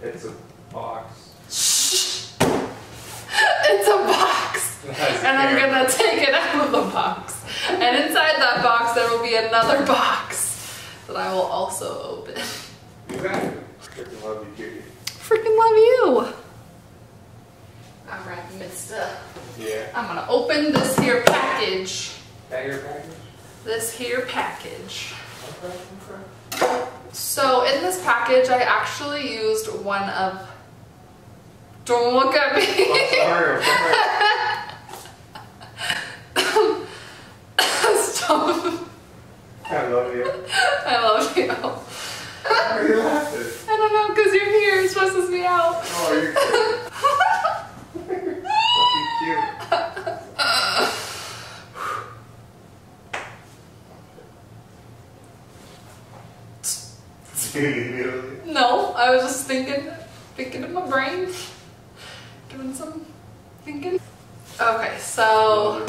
It's a box. It's a box! And I'm gonna take it out of the box. And inside that box there will be another box that I will also open. Exactly. Freaking love you, cutie. Freaking love you! Alright, mister. Yeah. I'm gonna open this here package. That your package? This here package. Okay. So in this package I actually used one of... Don't look at me! I'm sorry. Stop. I love you. I love you. Why are you laughing? I don't know, because your hair stresses me out. Oh, you're cute. No, I was just thinking in my brain. Doing some thinking. Okay, so...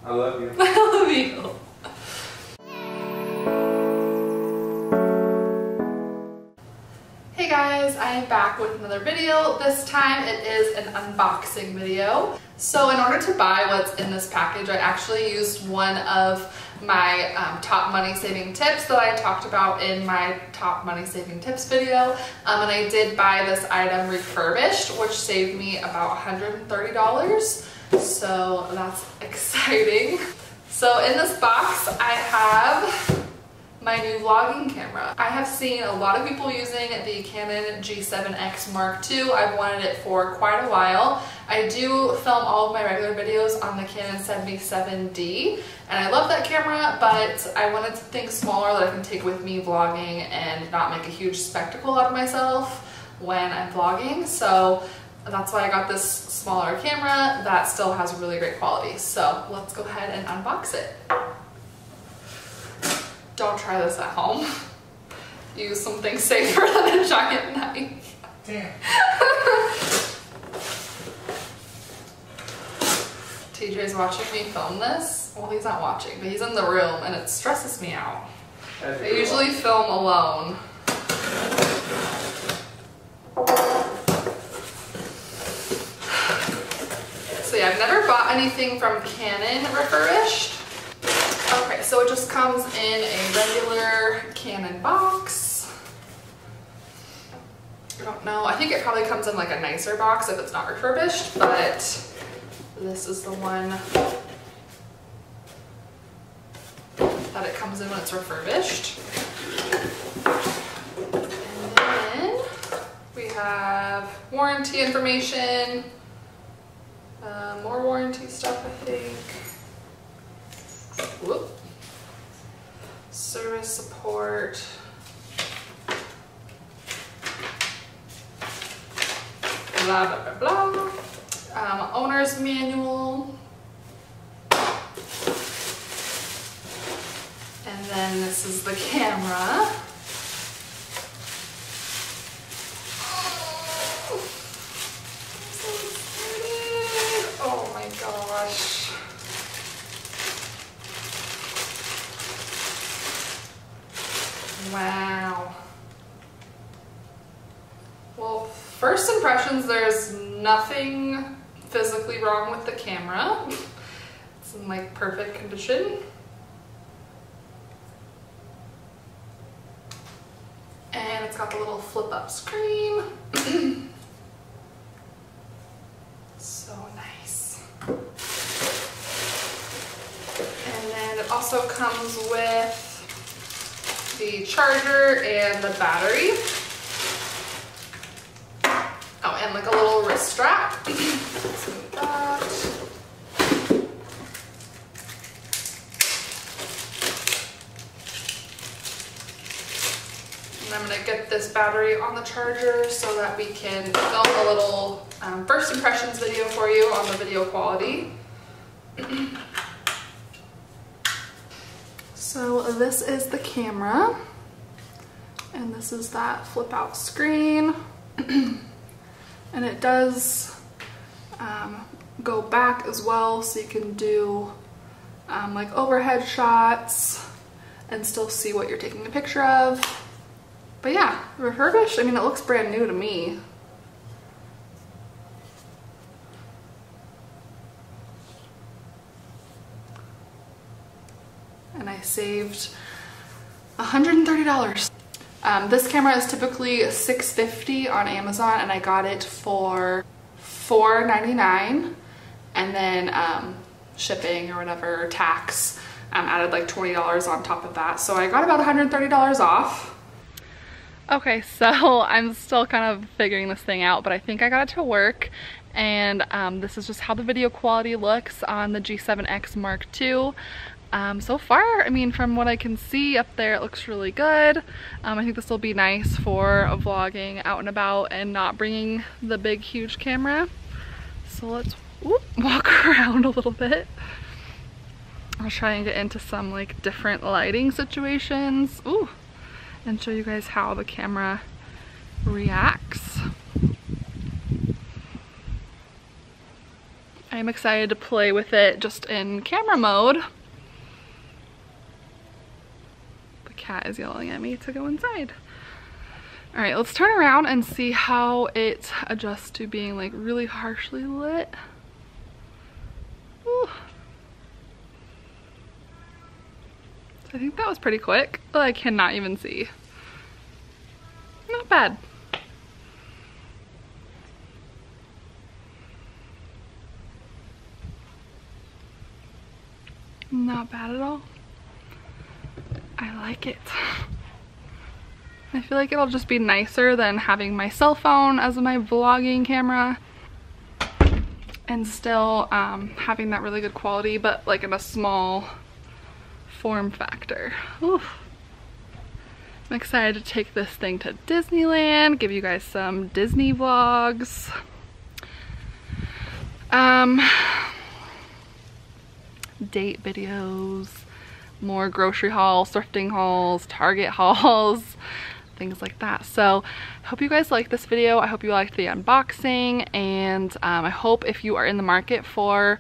I love you. I love you. Hey guys, I am back with another video. This time it is an unboxing video. So in order to buy what's in this package, I actually used one of my top money saving tips that I talked about in my top money saving tips video. And I did buy this item refurbished, which saved me about $130. So that's exciting. So in this box, I have my new vlogging camera. I have seen a lot of people using the Canon G7X Mark II. I've wanted it for quite a while. I do film all of my regular videos on the Canon 77D, and I love that camera, but I wanted something smaller that I can take with me vlogging and not make a huge spectacle out of myself when I'm vlogging. So that's why I got this smaller camera that still has really great quality. So let's go ahead and unbox it. Don't try this at home. Use something safer than a giant knife. Damn. TJ's watching me film this. Well, he's not watching, but he's in the room and it stresses me out. I usually film alone. So yeah, I've never bought anything from Canon refurbished. Okay, so it just comes in a regular Canon box. I don't know, I think it probably comes in like a nicer box if it's not refurbished, but this is the one that it comes in when it's refurbished. And then we have warranty information, more warranty stuff I think. Whoop. Service support. Blah, blah, blah, blah. Owner's manual. And then this is the camera. Oh, I'm so excited. Oh my gosh. Wow. Well, first impressions, there's nothing physically wrong with the camera. It's in like perfect condition. And it's got the little flip up screen. So nice. And then it also comes with the charger and the battery. Oh, and like a little wrist strap. Let's move that. And I'm gonna get this battery on the charger so that we can film a little first impressions video for you on the video quality. So this is the camera, and this is that flip out screen, and it does go back as well, so you can do like overhead shots and still see what you're taking a picture of. But yeah, refurbished. I mean, it looks brand new to me. And I saved $130. This camera is typically $650 on Amazon, and I got it for $499, and then shipping or whatever, tax, added like $20 on top of that. So I got about $130 off. Okay, so I'm still kind of figuring this thing out, but I think I got it to work. And this is just how the video quality looks on the G7X Mark II. So far, I mean, from what I can see up there, it looks really good. I think this will be nice for vlogging out and about and not bringing the big, huge camera. So let's walk around a little bit. I'll try and get into some like different lighting situations. Ooh, and show you guys how the camera reacts. I'm excited to play with it just in camera mode. The cat is yelling at me to go inside. All right, let's turn around and see how it adjusts to being like really harshly lit. Ooh. I think that was pretty quick. Oh, I cannot even see. Not bad. Not bad at all. I like it. I feel like it'll just be nicer than having my cell phone as my vlogging camera and still having that really good quality, but like in a small form factor. Oof. I'm excited to take this thing to Disneyland, give you guys some Disney vlogs. Date videos, more grocery hauls, thrifting hauls, Target hauls, things like that. So I hope you guys liked this video. I hope you liked the unboxing, and I hope if you are in the market for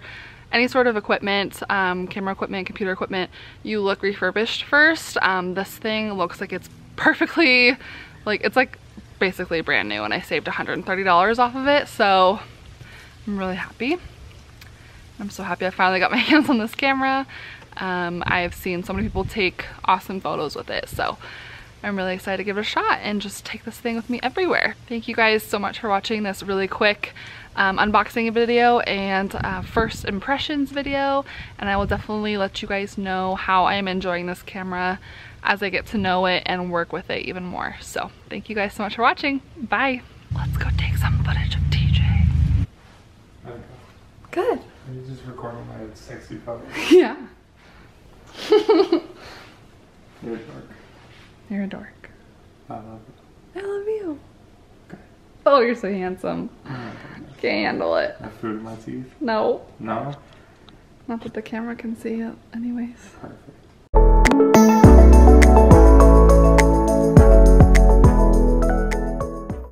any sort of equipment, camera equipment, computer equipment, you look refurbished first. This thing looks like it's perfectly, like it's like basically brand new, and I saved $130 off of it, so I'm really happy. I'm so happy I finally got my hands on this camera. I've seen so many people take awesome photos with it, so I'm really excited to give it a shot and just take this thing with me everywhere. Thank you guys so much for watching this really quick unboxing video and first impressions video, and I will definitely let you guys know how I am enjoying this camera as I get to know it and work with it even more. So thank you guys so much for watching. Bye. Let's go take some footage of TJ. Okay. Good. Are you just recording my sexy photos? Yeah. You're a dork. You're a dork. I love you. I love you. Okay. Oh, you're so handsome. Oh my goodness. Can't handle it. I have food in my teeth? No. No? Not that the camera can see it anyways. Perfect.